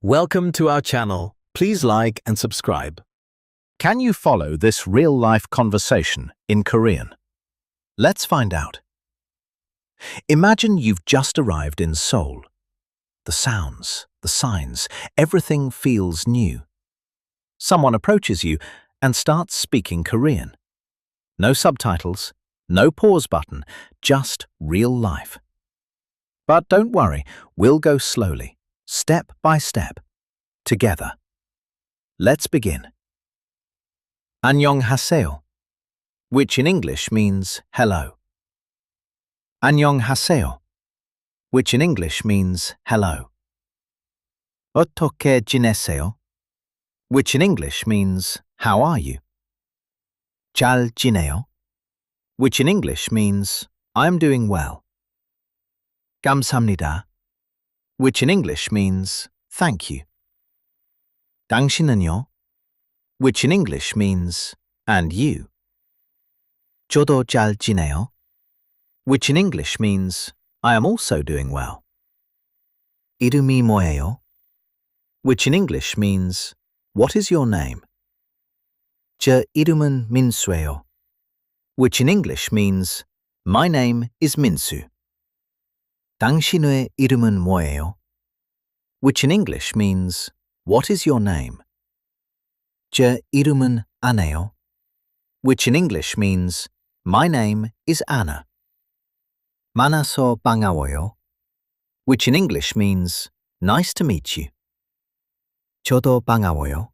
Welcome to our channel. Please like and subscribe. Can you follow this real-life conversation in Korean? Let's find out. Imagine you've just arrived in Seoul. The sounds, the signs, everything feels new. Someone approaches you and starts speaking Korean. No subtitles, no pause button, just real life. But don't worry, we'll go slowly, step by step, together. Let's begin. 안녕하세요, which in English means hello. 안녕하세요, which in English means hello. 어떻게 지내세요, which in English means how are you. 잘 지내요, which in English means I'm doing well. 감사합니다, which in English means thank you. 당신은요, which in English means and you. 저도 잘 지내요, which in English means I am also doing well. 이름이 뭐예요, which in English means what is your name. 제 이름은 민수예요, which in English means my name is Minsu. 당신의 이름은 뭐예요, which in English means what is your name. 제 이름은 아나요, which in English means my name is Anna. 만나서 반가워요, which in English means nice to meet you. 저도 반가워요,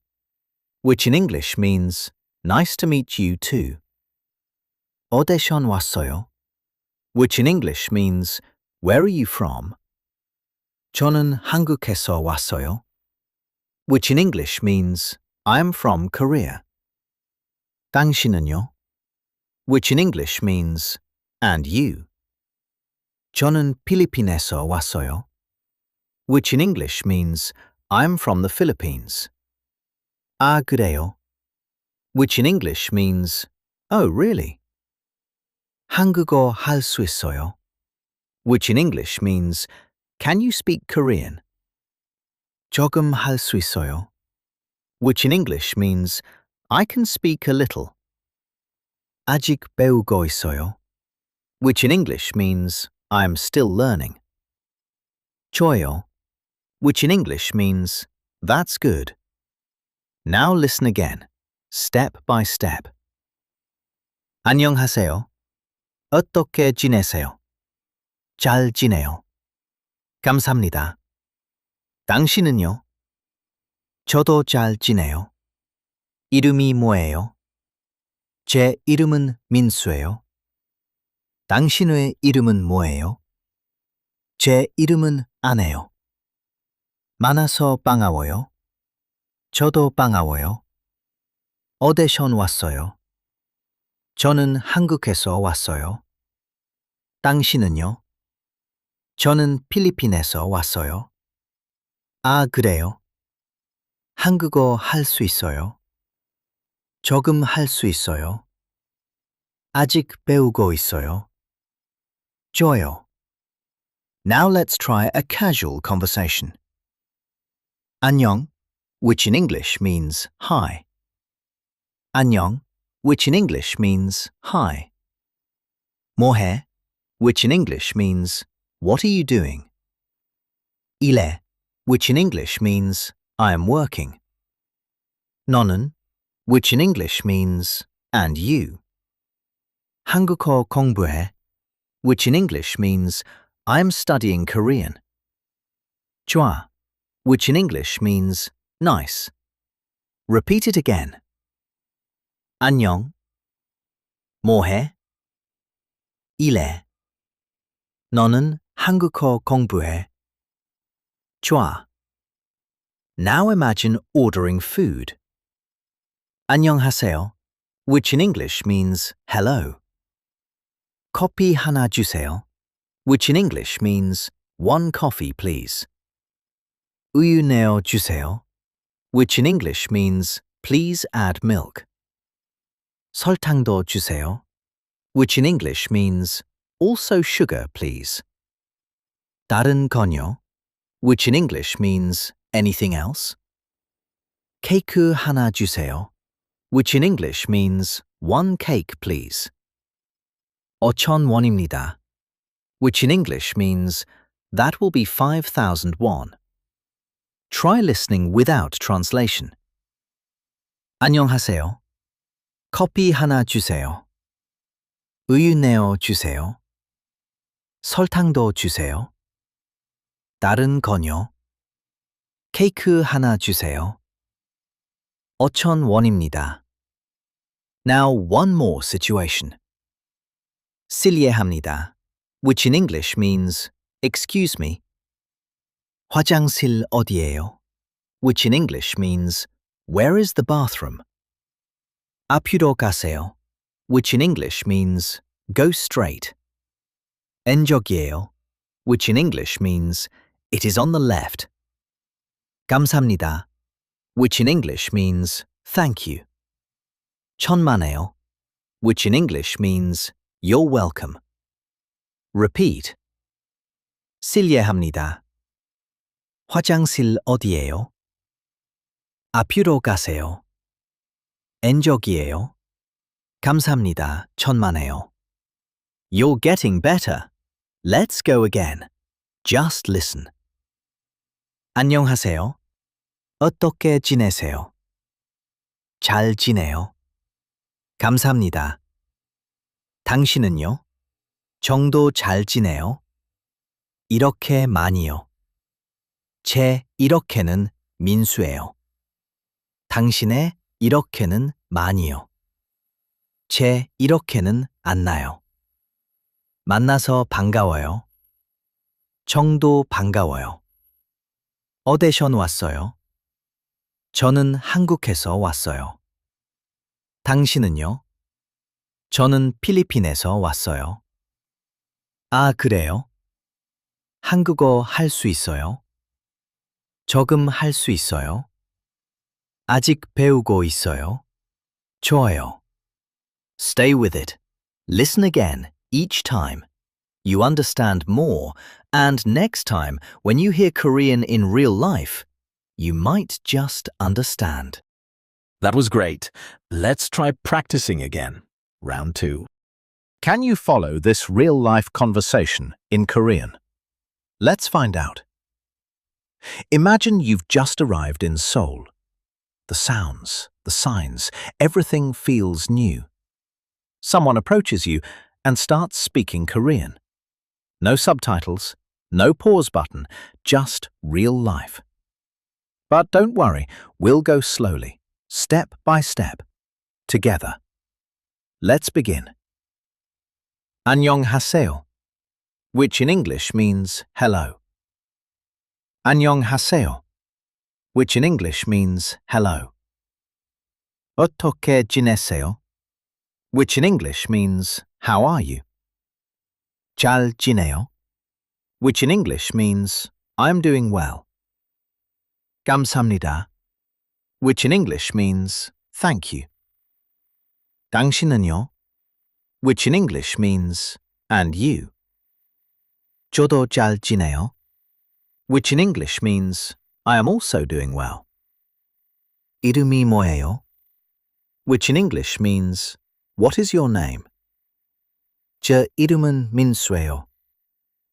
which in English means nice to meet you too. 어디선 왔어요, which in English means where are you from. 저는 한국에서 왔어요, which in English means I am from Korea. 당신은요, which in English means and you. 저는 필리핀에서 왔어요, which in English means I am from the Philippines. 아, 그래요, which in English means oh, really. 한국어 할 수 있어요, which in English means can you speak Korean. 조금 할 수 있어요, which in English means I can speak a little. 아직 배우고 있어요, which in English means I am still learning. 좋아요, which in English means that's good. Now listen again, step by step. 안녕하세요. 어떻게 지내세요? 잘 지내요. 감사합니다. 당신은요? 저도 잘 지내요. 이름이 뭐예요? 제 이름은 민수예요. 당신의 이름은 뭐예요? 제 이름은 아나요. 만나서 반가워요. 저도 반가워요. 어디선 왔어요? 저는 한국에서 왔어요. 당신은요? 저는 필리핀에서 왔어요. 아, 그래요? 한국어 할 수 있어요? 조금 할 수 있어요. 아직 배우고 있어요. 좋아요. Now let's try a casual conversation. 안녕, which in English means hi. 안녕, which in English means hi. 뭐해, which in English means what are you doing. 일해, which in English means I am working. 너는, which in English means and you. 한국어 공부해, which in English means I am studying Korean. 좋아, which in English means nice. Repeat it again. 안녕. 뭐해? 일해. 너는 한국어 공부해. 좋아. Now imagine ordering food. 안녕하세요, which in English means hello. 커피 하나 주세요, which in English means one coffee please. 우유 내어 주세요, which in English means please add milk. 설탕도 주세요, which in English means also sugar please. 다른 거요, which in English means Anything else? 케이크 하나 주세요, which in English means one cake, please. 5,000 원입니다, which in English means that will be 5,000 won. Try listening without translation. 안녕하세요. 커피 하나 주세요. 우유 내어 주세요. 설탕도 주세요. 다른 건요. 케이크 하나 주세요. 5,000 원입니다. Now one more situation. 실례합니다, which in English means excuse me. 화장실 어디예요? which in English means where is the bathroom? 앞으로 가세요, which in English means go straight. 왼쪽이에요, which in English means it is on the left. 감사합니다, which in English means thank you. 천만에요, which in English means you're welcome. Repeat. 실례합니다. 화장실 어디예요? 앞으로 가세요. 왼쪽이에요. 감사합니다. 천만에요. You're getting better. Let's go again. Just listen. 안녕하세요. 어떻게 지내세요? 잘 지내요. 감사합니다. 당신은요? 정도 잘 지내요? 이렇게 많이요. 제 이렇게는 민수예요. 당신의 이렇게는 많이요. 제 이렇게는 안 나요. 만나서 반가워요. 정도 반가워요. 어디서 왔어요? 저는 한국에서 왔어요. 당신은요? 저는 필리핀에서 왔어요. 아, 그래요? 한국어 할 수 있어요? 조금 할 수 있어요? 아직 배우고 있어요? 좋아요. Stay with it. Listen again each time. You understand more, and next time when you hear Korean in real life, you might just understand. That was great. Let's try practicing again. Round 2. Can you follow this real-life conversation in Korean? Let's find out. Imagine you've just arrived in Seoul. The sounds, the signs, everything feels new. Someone approaches you and starts speaking Korean. No subtitles, no pause button, just real life. But don't worry, we'll go slowly, step by step, together. Let's begin. 안녕하세요, which in English means hello. 안녕하세요, which in English means hello. 어떻게 지내세요, which in English means how are you. 잘 지내요, which in English means I'm doing well. 감사합니다, which in English means thank you. 당신은요, which in English means and you. 저도 잘 지내요, which in English means I am also doing well. 이름이 뭐예요, which in English means what is your name. 제 이름은 민수예요,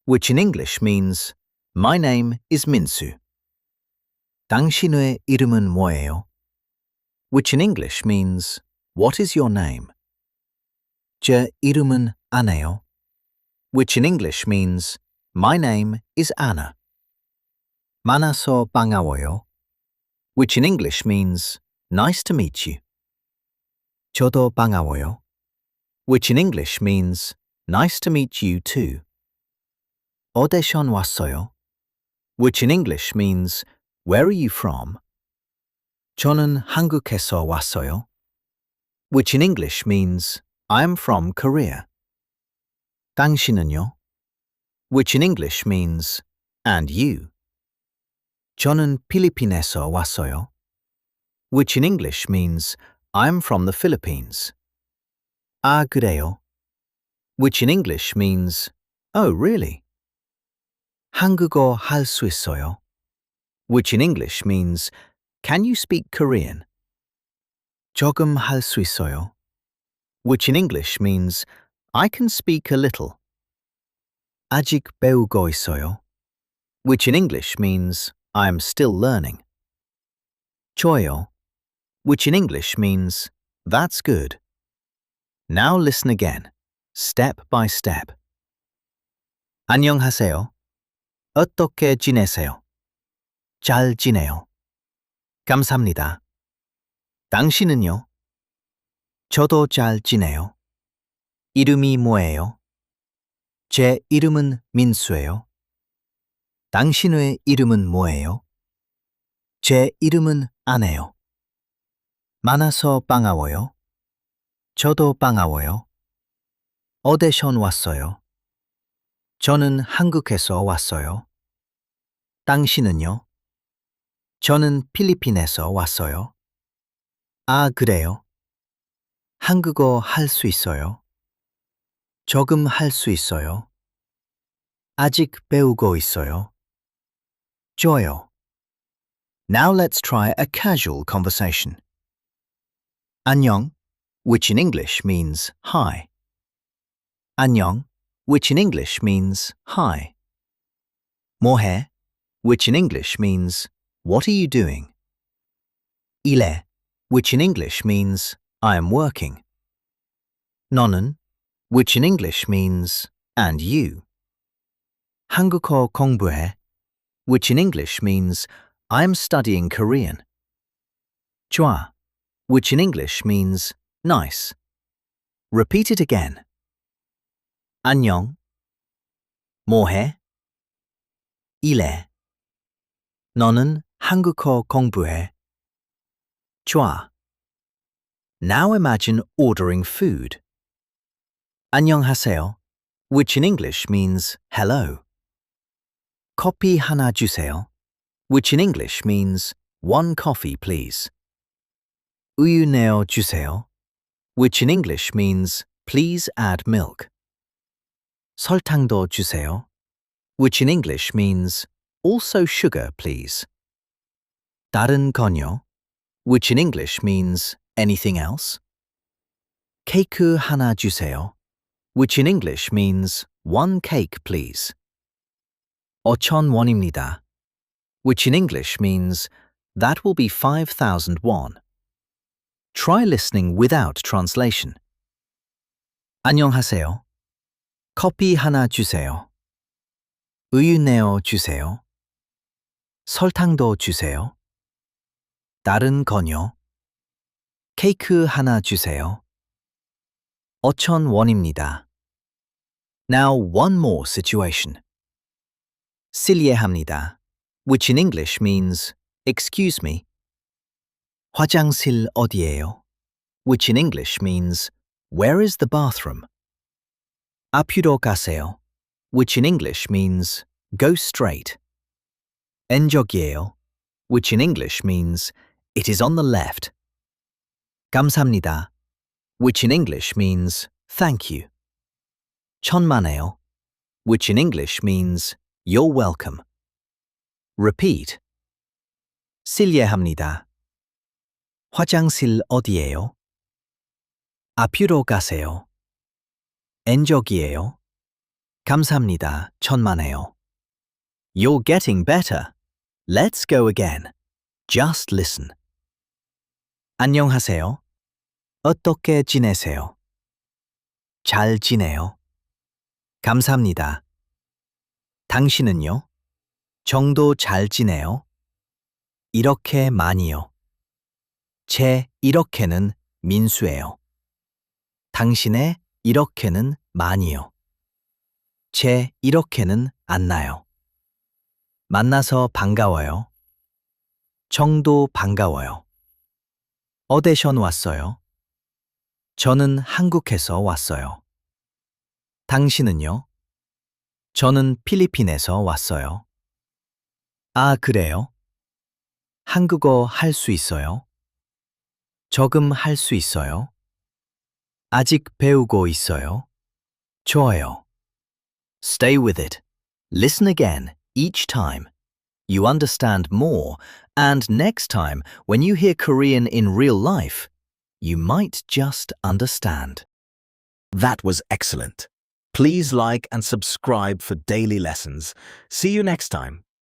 which in English means my name is Minsu. 당신의 이름은 뭐예요, which in English means what is your name. 제 이름은 아나요, which in English means my name is Anna. 만나서 반가워요, which in English means nice to meet you. 저도 반가워요, which in English means nice to meet you too. 어디서 왔어요, which in English means where are you from. 저는 한국에서 왔어요, which in English means I am from Korea. 당신은요, which in English means and you. 저는 필리핀에서 왔어요, which in English means I am from the Philippines. 아, 그래요, which in English means oh, really. 한국어 할 수 있어요, which in English means, can you speak Korean? 조금 할 수 있어요, which in English means, I can speak a little. 아직 배우고 있어요, which in English means, I am still learning. 좋아요, which in English means, that's good. Now listen again, step by step. 안녕하세요. 어떻게 지내세요? 잘 지내요. 감사합니다. 당신은요? 저도 잘 지내요. 이름이 뭐예요? 제 이름은 민수예요. 당신의 이름은 뭐예요? 제 이름은 아네요. 만나서 반가워요. 저도 반가워요. 어디서 왔어요? 저는 한국에서 왔어요. 당신은요? 저는 필리핀에서 왔어요. 아, 그래요? 한국어 할 수 있어요? 조금 할 수 있어요. 아직 배우고 있어요. 좋아요. Now let's try a casual conversation. 안녕, which in English means hi. 안녕, which in English means hi. 뭐해, which in English means what are you doing? 일해, which in English means I am working. 너는, which in English means and you. 한국어 공부해, which in English means I am studying Korean. 좋아, which in English means nice. Repeat it again. 안녕. 뭐해? 일해. 너는 한국어 공부해. 좋아. Now imagine ordering food. 안녕하세요, which in English means hello. 커피 하나 주세요, which in English means one coffee please. 우유 내어 주세요, which in English means please add milk. 설탕도 주세요, which in English means also sugar please. 다른 건요, which in English means anything else. 케이크 하나 주세요, which in English means one cake please. 5,000원입니다, which in English means that will be 5,000 won. Try listening without translation. 안녕하세요. 커피 하나 주세요. 우유 내어 주세요. 설탕도 주세요. 다른 건요. 케이크 하나 주세요. 5,000원입니다. Now one more situation. 실례합니다, which in English means excuse me. 화장실 어디예요? which in English means where is the bathroom? 앞으로 가세요, which in English means go straight. 왼쪽이에요, which in English means it is on the left. 감사합니다, which in English means thank you. 천만에요, which in English means you're welcome. Repeat. 실례합니다. 화장실 어디예요? 앞으로 가세요. 왼쪽이에요. 감사합니다. 천만에요. You're getting better. Let's go again. Just listen. 안녕하세요. 어떻게 지내세요? 잘 지내요. 감사합니다. 당신은요? 정도 잘 지내요? 이렇게 많이요. 제 이렇게는 민수예요. 당신의 이렇게는 많이요. 제 이렇게는 안 나요. 만나서 반가워요. 정도 반가워요. 어디서 왔어요? 저는 한국에서 왔어요. 당신은요? 저는 필리핀에서 왔어요. 아, 그래요? 한국어 할 수 있어요? 조금 할 수 있어요? 아직 배우고 있어요? 좋아요. Stay with it. Listen again each time. You understand more, and next time when you hear Korean in real life, you might just understand. That was excellent. Please like and subscribe for daily lessons. See you next time.